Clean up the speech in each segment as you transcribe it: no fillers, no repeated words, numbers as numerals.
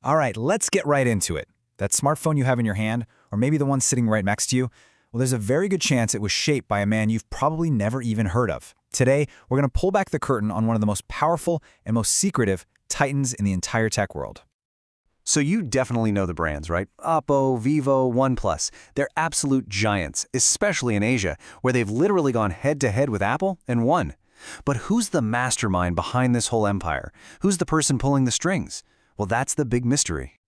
All right, let's get right into it. That smartphone you have in your hand, or maybe the one sitting right next to you, well, there's a very good chance it was shaped by a man you've probably never even heard of. Today, we're going to pull back the curtain on one of the most powerful and most secretive titans in the entire tech world. So you definitely know the brands, right? Oppo, Vivo, OnePlus. They're absolute giants, especially in Asia, where they've literally gone head-to-head with Apple and won. But who's the mastermind behind this whole empire? Who's the person pulling the strings? Well, that's the big mystery.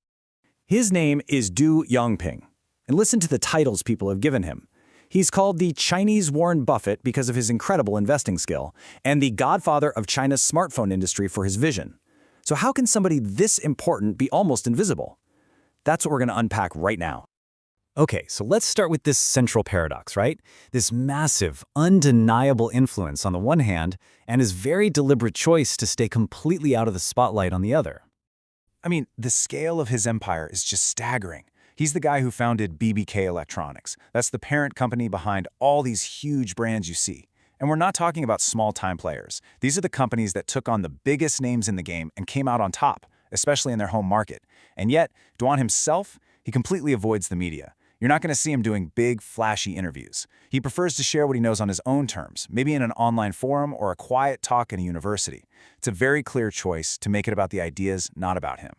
His name is Duan Yongping, and listen to the titles people have given him. He's called the Chinese Warren Buffett because of his incredible investing skill, and the godfather of China's smartphone industry for his vision. So how can somebody this important be almost invisible? That's what we're going to unpack right now. Okay, so let's start with this central paradox, right? This massive, undeniable influence on the one hand, and his very deliberate choice to stay completely out of the spotlight on the other. I mean, the scale of his empire is just staggering. He's the guy who founded BBK Electronics. That's the parent company behind all these huge brands you see. And we're not talking about small-time players. These are the companies that took on the biggest names in the game and came out on top, especially in their home market. And yet, Duan himself, he completely avoids the media. You're not going to see him doing big, flashy interviews. He prefers to share what he knows on his own terms, maybe in an online forum or a quiet talk in a university. It's a very clear choice to make it about the ideas, not about him.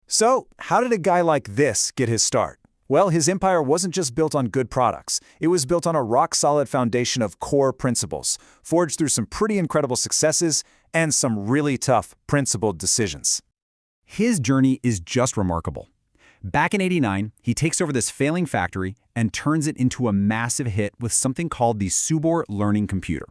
So, how did a guy like this get his start? Well, his empire wasn't just built on good products. It was built on a rock-solid foundation of core principles, forged through some pretty incredible successes and some really tough, principled decisions. His journey is just remarkable. Back in '89, he takes over this failing factory and turns it into a massive hit with something called the Subor Learning Computer.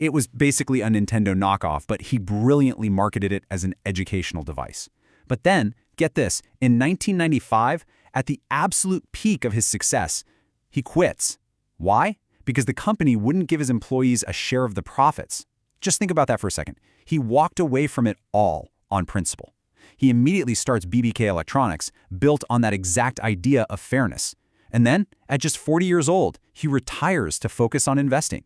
It was basically a Nintendo knockoff, but he brilliantly marketed it as an educational device. But then, get this, in 1995, at the absolute peak of his success, he quits. Why? Because the company wouldn't give his employees a share of the profits. Just think about that for a second. He walked away from it all on principle. He immediately starts BBK Electronics, built on that exact idea of fairness. And then, at just 40 years old, he retires to focus on investing.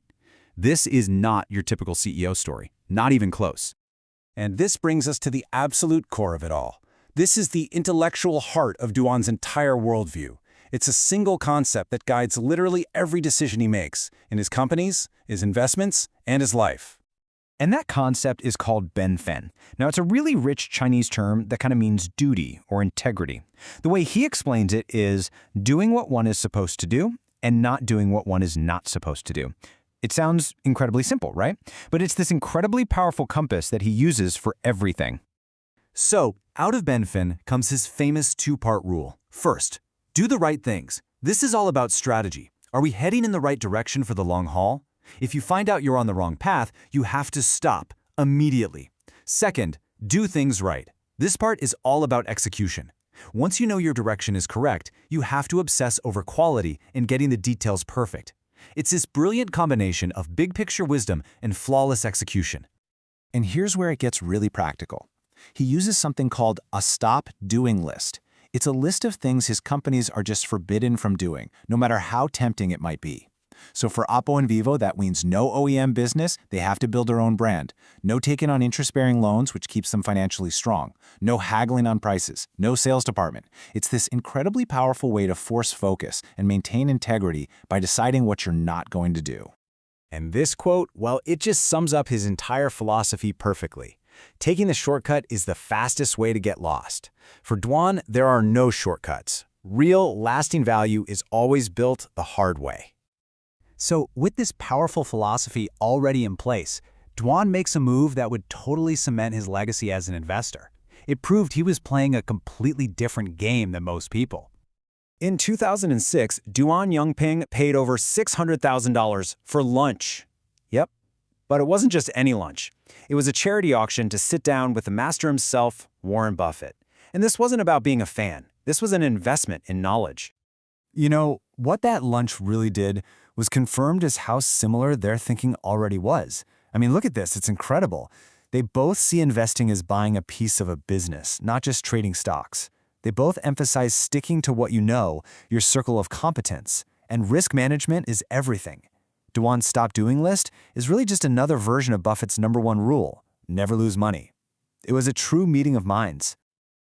This is not your typical CEO story, not even close. And this brings us to the absolute core of it all. This is the intellectual heart of Duan's entire worldview. It's a single concept that guides literally every decision he makes, in his companies, his investments, and his life. And that concept is called benfen. Now, it's a really rich Chinese term that kind of means duty or integrity. The way he explains it is doing what one is supposed to do and not doing what one is not supposed to do. It sounds incredibly simple, right? But it's this incredibly powerful compass that he uses for everything. So, out of benfen comes his famous two-part rule. First, do the right things. This is all about strategy. Are we heading in the right direction for the long haul? If you find out you're on the wrong path, you have to stop immediately. Second, do things right. This part is all about execution. Once you know your direction is correct, you have to obsess over quality and getting the details perfect. It's this brilliant combination of big-picture wisdom and flawless execution. And here's where it gets really practical. He uses something called a stop-doing list. It's a list of things his companies are just forbidden from doing, no matter how tempting it might be. So for Oppo and Vivo, that means no OEM business, they have to build their own brand. No taking on interest-bearing loans, which keeps them financially strong. No haggling on prices. No sales department. It's this incredibly powerful way to force focus and maintain integrity by deciding what you're not going to do. And this quote, well, it just sums up his entire philosophy perfectly. Taking the shortcut is the fastest way to get lost. For Duan, there are no shortcuts. Real, lasting value is always built the hard way. So, with this powerful philosophy already in place, Duan makes a move that would totally cement his legacy as an investor. It proved he was playing a completely different game than most people. In 2006, Duan Yongping paid over $600,000 for lunch. Yep. But it wasn't just any lunch. It was a charity auction to sit down with the master himself, Warren Buffett. And this wasn't about being a fan. This was an investment in knowledge. You know, what that lunch really did was confirmed as how similar their thinking already was. I mean, look at this. It's incredible. They both see investing as buying a piece of a business, not just trading stocks. They both emphasize sticking to what you know, your circle of competence. And risk management is everything. Duan's stop-doing list is really just another version of Buffett's #1 rule, never lose money. It was a true meeting of minds.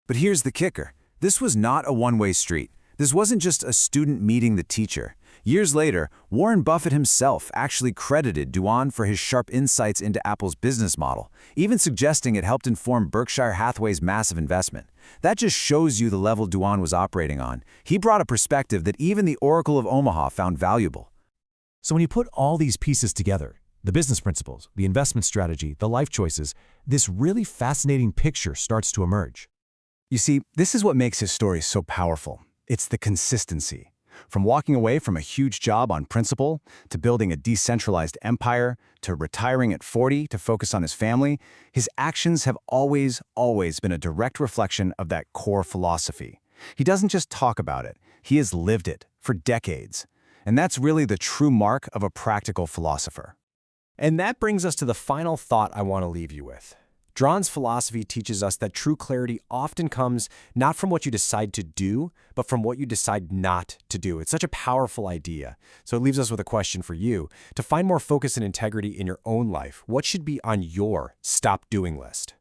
But here's the kicker. This was not a one-way street. This wasn't just a student meeting the teacher. Years later, Warren Buffett himself actually credited Duan for his sharp insights into Apple's business model, even suggesting it helped inform Berkshire Hathaway's massive investment. That just shows you the level Duan was operating on. He brought a perspective that even the Oracle of Omaha found valuable. So when you put all these pieces together, the business principles, the investment strategy, the life choices, this really fascinating picture starts to emerge. You see, this is what makes his story so powerful. It's the consistency. From walking away from a huge job on principle, to building a decentralized empire, to retiring at 40 to focus on his family, his actions have always been a direct reflection of that core philosophy. He doesn't just talk about it, he has lived it for decades. And that's really the true mark of a practical philosopher. And that brings us to the final thought I want to leave you with. Duan's philosophy teaches us that true clarity often comes not from what you decide to do, but from what you decide not to do. It's such a powerful idea. So it leaves us with a question for you. To find more focus and integrity in your own life, what should be on your stop doing list?